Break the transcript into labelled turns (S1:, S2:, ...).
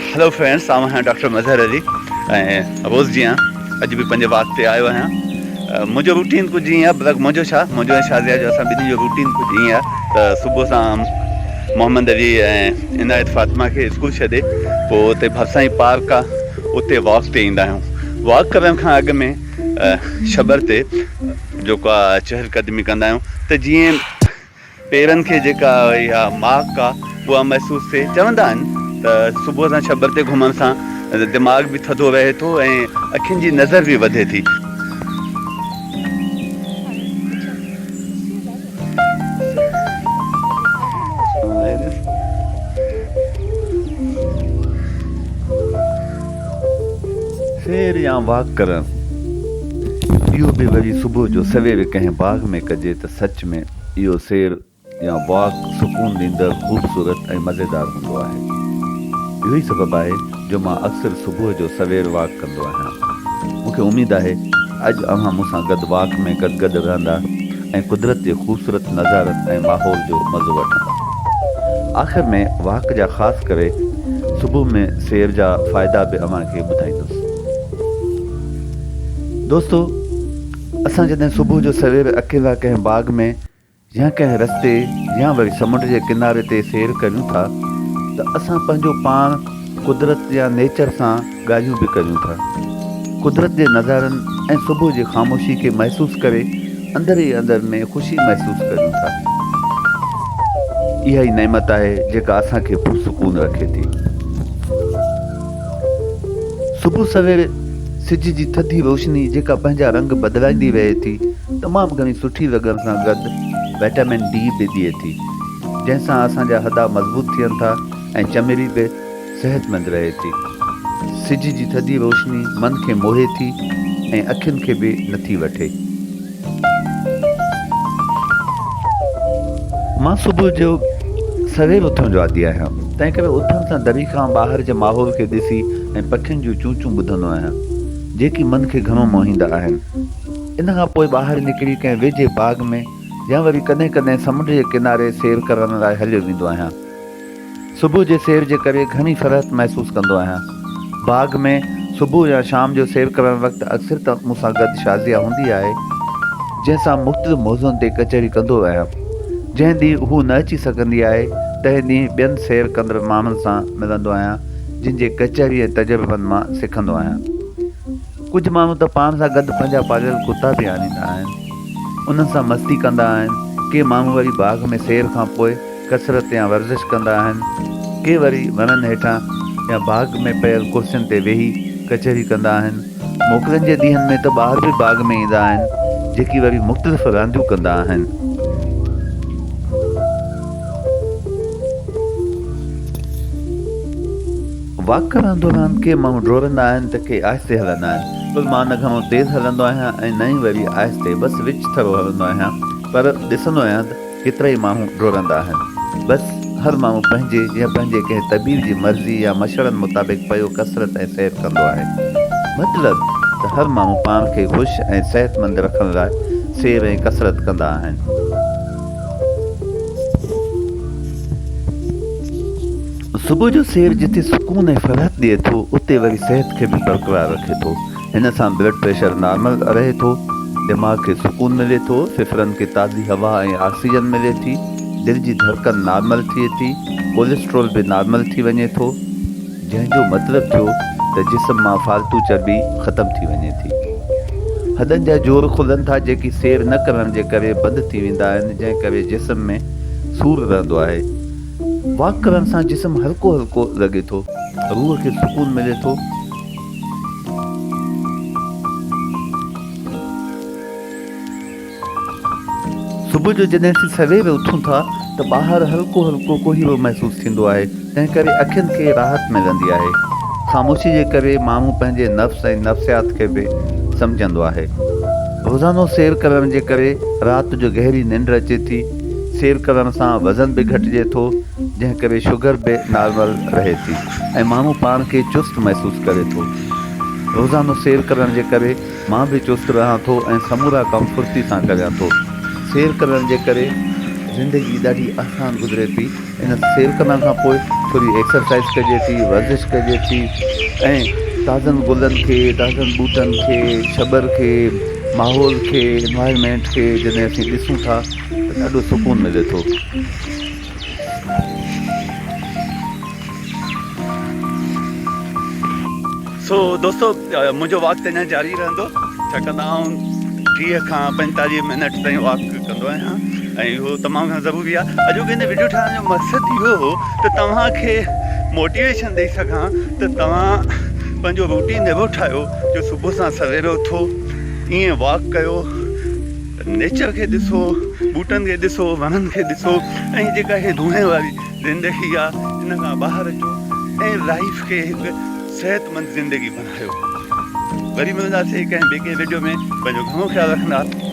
S1: Hello friends, आहियां doctor Mazhar Ali ऐं रोज़ जीअं अॼु बि पंहिंजे वाक ते आयो आहियां। मुंहिंजो रूटीन कुझु ईअं आहे, मुंहिंजो ऐं शाज़िया जो असां ॿिन्ही जो रूटीन कुझु ईअं आहे त सुबुह सां मोहम्मद अली ऐं इनायत फ़ातिमा खे स्कूल छॾे पोइ उते भरिसां ई पार्क आहे, उते वॉक ते ईंदा आहियूं। वॉक करण खां अॻु में छबर ते जेको आहे चहलकदमी कंदा आहियूं त जीअं पेरनि खे जेका इहा माक आहे उहा महसूसु थिए। चवंदा आहिनि त सुबुह सां छबर ते घुमण सां दिमाग़ बि थधो रहे थो ऐं अखियुनि जी नज़र बि वधे थी। सैर या वॉक करणु इहो बि वरी सुबुह जो सवेर कंहिं बाग़ में कजे त सच में इहो सैर या वॉक सुकून ॾींदड़ ख़ूबसूरत ऐं मज़ेदार हूंदो आहे। इहो ई सबबु आहे जो मां अक्सर सुबुह जो सवेर वॉक कंदो आहियां। मूंखे उमेदु आहे अॼु अव्हां मूंसां गॾु वॉक में गॾु रहंदा ऐं कुदरत जे ख़ूबसूरत नज़ारनि ऐं माहौल जो मज़ो वठंदा। आख़िर में वॉक जा ख़ासि करे सुबुह में सैर जा फ़ाइदा बि अव्हांखे ॿुधाईंदुसि। दोस्तो, असां जॾहिं सुबुह जो सवेर अकेला कंहिं बाग़ में या कंहिं रस्ते या वरी समुंड जे किनारे ते सैर करियूं था त असां पंहिंजो पाण कुदरत या नेचर सां ॻाल्हियूं बि करियूं था। कुदरत जे नज़ारनि ऐं सुबुह जी ख़ामोशी खे महसूसु करे अंदरि ई अंदरि में ख़ुशी महसूसु करियूं था। इहा ई नेमत आहे जेका असांखे पुरसुकून रखे थी। सुबुह सवेर सिज जी थधी रोशनी जेका पंहिंजा रंग बदिलाईंदी रहे थी, तमामु घणी सुठी लॻण सां गॾु विटामिन डी बि ॾिए थी, जंहिंसां असांजा हॾा मज़बूत थियनि था ऐं चमड़ी बि सिहतमंद रहे थी। सिज जी थधी रोशनी मन खे मोहे थी ऐं अखियुनि खे बि नथी वठे। मां सुबुह जो सवेर उथण जो आदी आहियां, तंहिं करे उथण सां दरी खां ॿाहिरि जे माहौल खे ॾिसी ऐं पखियुनि जूं चूं ॿुधंदो आहियां जेकी मन खे घणो मोहींदा आहिनि। इन खां पोइ ॿाहिरि निकिरी कंहिं वेझे बाग़ में या वरी कॾहिं कॾहिं समुंड जे किनारे सैर करण लाइ हलियो वेंदो आहियां। सुबुह जे सैर जे करे घणी फ़रहत महसूसु कंदो आहियां। बाग़ में सुबुह या शाम जो सैर करण वक़्तु अक्सर त मूंसां गॾु शाज़िया हूंदी आहे, जंहिंसां मुख़्तलिफ़ मौज़ुअनि ते कचहरी कंदो आहियां। जंहिं ॾींहुं हू न अची सघंदी आहे तंहिं ॾींहुं ॿियनि सैर कंदड़ माण्हुनि सां मिलंदो आहियां, जिन जे कचहरी ऐं तजुर्बनि मां सिखंदो आहियां। कुझु माण्हू त पाण सां गॾु पंहिंजा पालियल कुता बि आणींदा आहिनि, उन्हनि सां मस्ती कंदा आहिनि। के माण्हू वरी बाग़ में सैर खां पोइ कसरत या वर्ज़िश कंदा आहिनि, के वरी वणनि हेठां या बाग़ में पयल कुर्सियुनि ते वेही कचहरी कंदा आहिनि। मोकलनि जे ॾींहंनि में त ॿार बि बाग़ में ईंदा आहिनि, जेकी वरी मुख़्तलिफ़ रांदियूं कंदा आहिनि। वॉक करण दौरान के माण्हू डोड़ंदा आहिनि त के आहिस्ते हलंदा आहिनि, पर मां न घणो तेज़ हलंदो आहियां ऐं न ई वरी आहिस्ते, बसि विच थरो हलंदो आहियां। पर ॾिसंदो आहियां त केतिरा ई माण्हू डोड़ंदा आहिनि। बसि हर माण्हू पंहिंजे या पंहिंजे कंहिं तबीब जी मर्ज़ी या मशवरनि मुताबिक़ पियो कसरत ऐं सैर कंदो आहे। मतिलबु त हर माण्हू पाण खे ख़ुशि ऐं सिहतमंद रखण लाइ सैर ऐं कसरत कंदा आहिनि। सुबुह जो सैर जिथे सुकून ऐं फ़रहत ॾिए थो, उते वरी सिहत खे बि बरक़रार रखे थो। हिन सां ब्लड प्रेशर नॉर्मल रहे थो, दिमाग़ खे सुकून मिले थो, फिफड़नि खे ताज़ी हवा ऐं ऑक्सीजन मिले थी, दिलि जी धड़कन नॉर्मल थिए थी, कोलेस्ट्रोल बि नॉर्मल थी वञे थो, जंहिंजो मतिलबु थियो त जिस्म मां फालतू चर्बी ख़तमु थी वञे थी। हॾनि जा जोर खुलनि था जेकी सैर न करण जे करे बंदि थी वेंदा आहिनि, जंहिं करे जिस्म में सूरु रहंदो आहे। वॉक करण सां जिस्म हल्को हल्को लॻे थो, रूह खे सुकून मिले थो। सुबुह जो जॾहिं असीं सवेर उथूं था त ॿाहिरि हल्को हल्को कोहीड़ो महसूसु थींदो आहे, तंहिं करे अखियुनि खे राहत मिलंदी आहे। ख़ामोशी जे करे माण्हू पंहिंजे नफ़्स ऐं नफ़्सियात खे बि सम्झंदो आहे। रोज़ानो सैर करण जे करे राति जो गहरी निंड अचे थी। सैर करण सां वज़न बि घटिजे थो, जंहिं करे शुगर बि नॉर्मल रहे थी ऐं माण्हू पाण खे चुस्त महसूसु करे थो। रोज़ानो सैर करण जे करे मां बि चुस्त रहां थो ऐं समूरा कम फुर्ती सां करियां थो। सैर करण जे करे ज़िंदगी ॾाढी आसान गुज़रे थी। इन सैर करण खां पोइ थोरी एक्सरसाइज कजे थी, वर्जिश कजे थी ऐं ताज़नि गुलनि खे, ताज़नि ॿूटनि खे, छॿर खे, माहौल खे, एनवायरमेंट खे जॾहिं असीं ॾिसूं था त ॾाढो सुकून मिले थो। सो दोस्तों, मुंहिंजो वॉक त अञा जारी रहंदो, छाकाणि आउं 30 खां 45 मिनट ताईं वॉक कंदो आहियां ऐं इहो तमामु घणो ज़रूरी आहे। अॼोके हिन वीडियो ठाहिण जो मक़सदु इहो हो त तव्हांखे मोटिवेशन ॾेई सघां त तव्हां पंहिंजो रूटीन अहिड़ो ठाहियो जो सुबुह सां सवेर उथो, ईअं वॉक कयो, नेचर खे ॾिसो, ॿूटनि खे ॾिसो, वणनि खे ॾिसो ऐं जेका इहे धुएं वारी ज़िंदगी आहे इन खां ॿाहिरि अचो ऐं लाइफ खे हिकु सेहतमंद ज़िंदगी बनायो। वरी मिलंदासीं कंहिं ॿिए कंहिं वीडियो में। पंहिंजो घणो ख्यालु रखंदा।